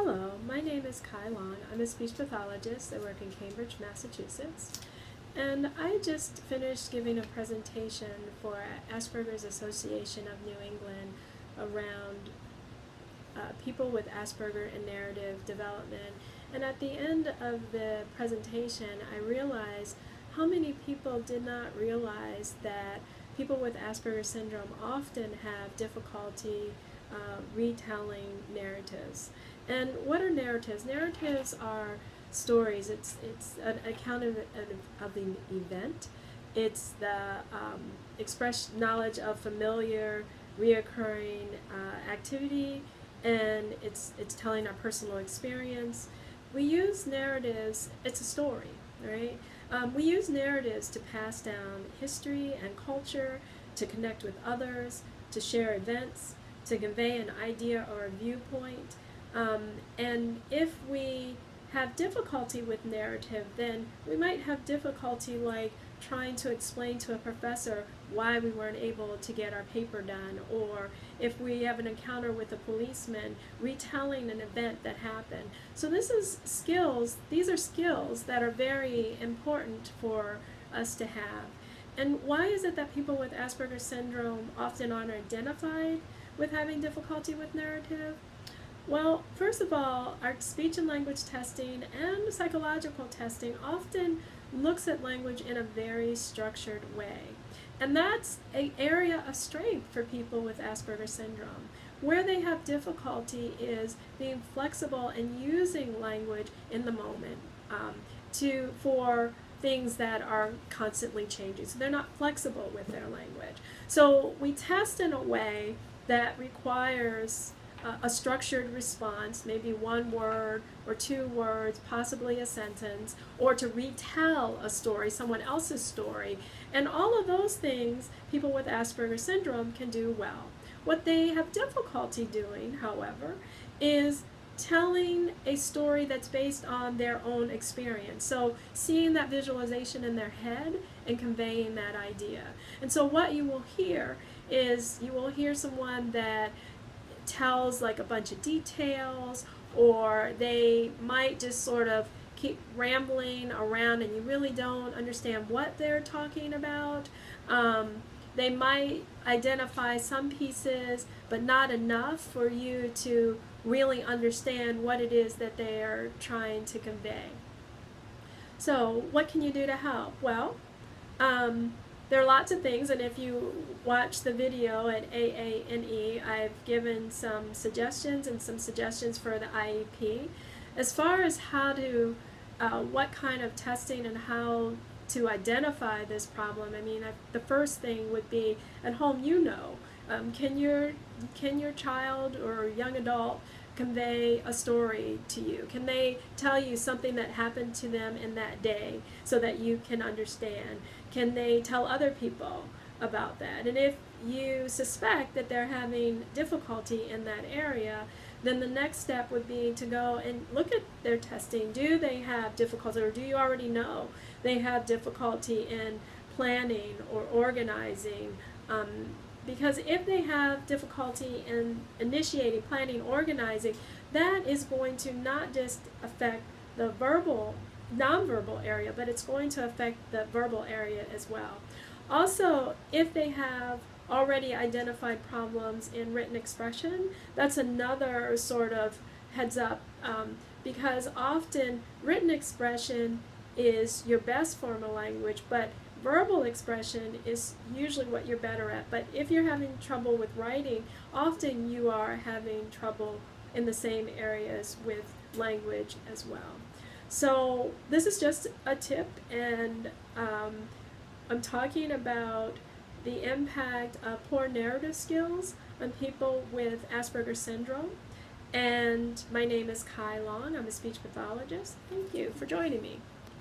Hello, my name is Kai Long. I'm a speech pathologist. I work in Cambridge, Massachusetts. And I just finished giving a presentation for Asperger's Association of New England around people with Asperger and narrative development. And at the end of the presentation, I realized how many people did not realize that people with Asperger syndrome often have difficulty retelling narratives. And what are narratives? Narratives are stories. It's an account of an event. It's the knowledge of familiar, reoccurring activity, and it's telling our personal experience. We use narratives. It's a story, right? We use narratives to pass down history and culture, to connect with others, to share events, to convey an idea or a viewpoint. And if we have difficulty with narrative, then we might have difficulty like trying to explain to a professor why we weren't able to get our paper done, or if we have an encounter with a policeman, retelling an event that happened. So this is skills, these are skills that are very important for us to have. And why is it that people with Asperger syndrome often aren't identified with having difficulty with narrative? Well, first of all, our speech and language testing and psychological testing often looks at language in a very structured way. And that's an area of strength for people with Asperger syndrome. Where they have difficulty is being flexible and using language in the moment for things that are constantly changing. So they're not flexible with their language. So we test in a way that requires a structured response, maybe one word or two words, possibly a sentence, or to retell a story, someone else's story. And all of those things people with Asperger syndrome can do well. What they have difficulty doing, however, is telling a story that's based on their own experience. So seeing that visualization in their head and conveying that idea. And so what you will hear is you will hear someone that tells like a bunch of details, or they might just sort of keep rambling around and you really don't understand what they're talking about. They might identify some pieces but not enough for you to really understand what it is that they are trying to convey. So what can you do to help? Well, there are lots of things, and if you watch the video at AANE, I've given some suggestions and some suggestions for the IEP. As far as how to, what kind of testing and how to identify this problem, I mean, the first thing would be at home, can your child or young adult convey a story to you? Can they tell you something that happened to them in that day so that you can understand? Can they tell other people about that? And if you suspect that they're having difficulty in that area, then the next step would be to go and look at their testing. Do they have difficulty, or do you already know they have difficulty in planning or organizing? Because if they have difficulty in initiating, planning, organizing, that is going to not just affect the nonverbal area, but it's going to affect the verbal area as well. Also, if they have already identified problems in written expression, that's another sort of heads up, because often written expression is your best form of language, but verbal expression is usually what you're better at. But if you're having trouble with writing, often you are having trouble in the same areas with language as well. So this is just a tip, and I'm talking about the impact of poor narrative skills on people with Asperger syndrome. And my name is Kai Long. I'm a speech pathologist. Thank you for joining me.